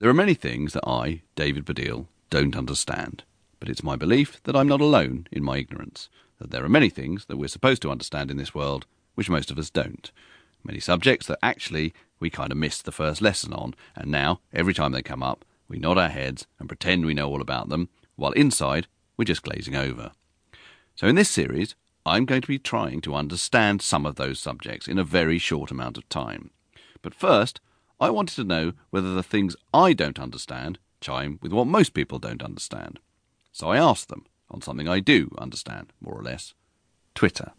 There are many things that I, David Baddiel, don't understand, but it's my belief that I'm not alone in my ignorance, that there are many things that we're supposed to understand in this world which most of us don't. Many subjects that actually we kind of missed the first lesson on, and now, every time they come up, we nod our heads and pretend we know all about them, while inside we're just glazing over. So in this series, I'm going to be trying to understand some of those subjects in a very short amount of time. But first, I wanted to know whether the things I don't understand chime with what most people don't understand. So I asked them on something I do understand, more or less. Twitter.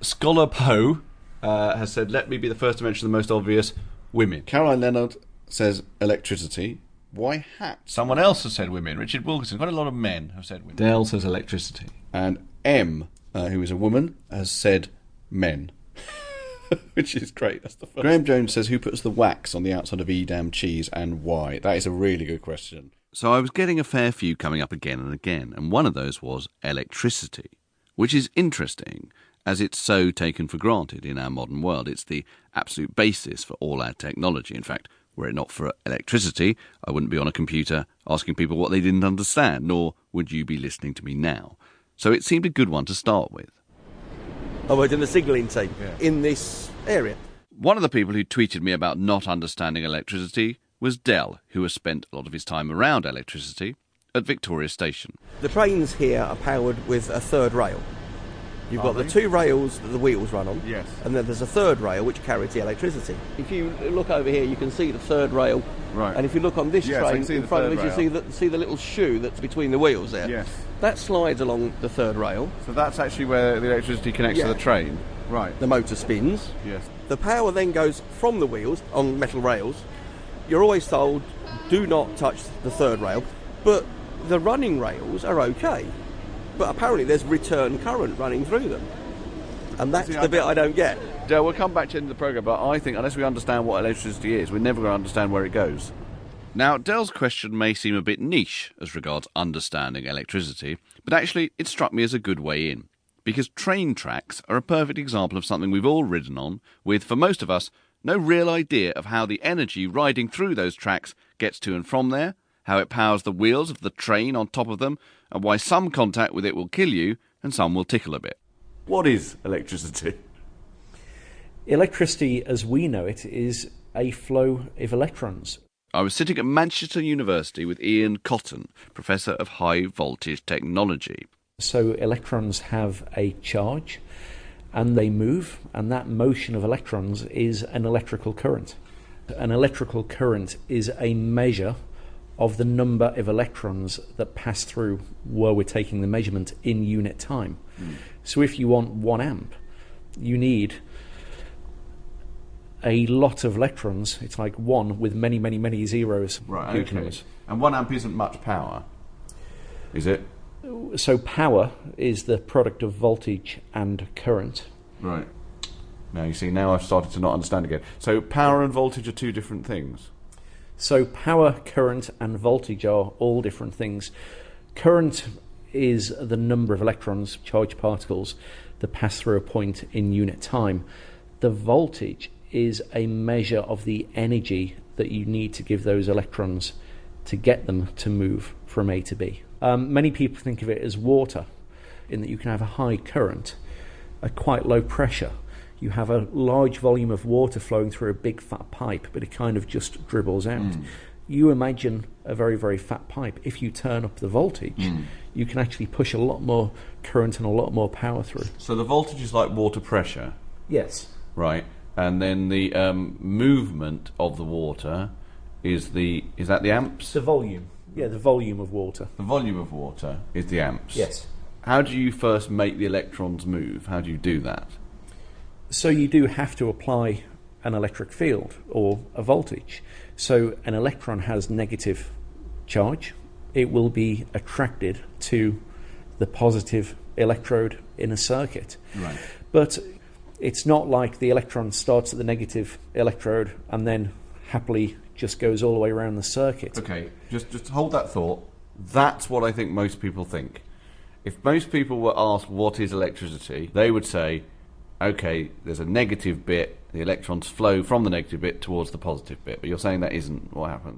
Scholar Poe has said, let me be the first to mention the most obvious, women. Caroline Leonard says electricity. Why hats? Someone else has said women. Richard Wilkinson. Quite a lot of men have said women. Dale says electricity. And M, who is a woman, has said men. Which is great. That's the first. Graham Jones says, who puts the wax on the outside of Edam cheese and why? That is a really good question. So I was getting a fair few coming up again and again, and one of those was electricity, which is interesting as it's so taken for granted in our modern world. It's the absolute basis for all our technology. In fact, were it not for electricity, I wouldn't be on a computer asking people what they didn't understand, nor would you be listening to me now. So it seemed a good one to start with. I worked in the signalling team in this area. One of the people who tweeted me about not understanding electricity was Dell, who has spent a lot of his time around electricity at Victoria Station. The trains here are powered with a third rail. You've got the two rails that the wheels run on, Yes. and then there's a third rail which carries the electricity. If you look over here, you can see the third rail. Right. And if you look on this Yes, I train can see in the front of third us, you see the little shoe that's between the wheels there. Yes. That slides along the third rail. So that's actually where the electricity connects to the train. Right. The motor spins. Yes. The power then goes from the wheels on metal rails. You're always told, do not touch the third rail, but the running rails are okay. But apparently there's return current running through them. And that's the bit I don't get. Dale, we'll come back to the end of the programme, but I think unless we understand what electricity is, we're never going to understand where it goes. Now, Dell's question may seem a bit niche as regards understanding electricity, but actually it struck me as a good way in, because train tracks are a perfect example of something we've all ridden on, with, for most of us, no real idea of how the energy riding through those tracks gets to and from there, how it powers the wheels of the train on top of them, and why some contact with it will kill you and some will tickle a bit. What is electricity? Electricity, as we know it, is a flow of electrons. I was sitting at Manchester University with Ian Cotton, Professor of High Voltage Technology. So electrons have a charge and they move, and that motion of electrons is an electrical current. An electrical current is a measure of the number of electrons that pass through where we're taking the measurement in unit time. So if you want 1 amp, you need a lot of electrons. It's like 1 with many, many, many zeros. Right, huge okay. numbers. And 1 amp isn't much power, is it? So power is the product of voltage and current. Right. Now you see, now I've started to not understand again. So power and voltage are two different things. So power, current and voltage are all different things. Current is the number of electrons, charged particles, that pass through a point in unit time. The voltage is a measure of the energy that you need to give those electrons to get them to move from A to B. Many people think of it as water, in that you can have a high current at quite low pressure. You have a large volume of water flowing through a big fat pipe, but it kind of just dribbles out. You imagine a very, very fat pipe. If you turn up the voltage, you can actually push a lot more current and a lot more power through. So the voltage is like water pressure. Yes. Right. And then the movement of the water is that the amps? The volume. Yeah, the volume of water. The volume of water is the amps. Yes. How do you first make the electrons move? How do you do that? So you do have to apply an electric field or a voltage. So an electron has negative charge. It will be attracted to the positive electrode in a circuit. Right. But it's not like the electron starts at the negative electrode and then happily just goes all the way around the circuit. Okay, just hold that thought. That's what I think most people think. If most people were asked what is electricity, they would say okay, there's a negative bit, the electrons flow from the negative bit towards the positive bit, but you're saying that isn't what happens.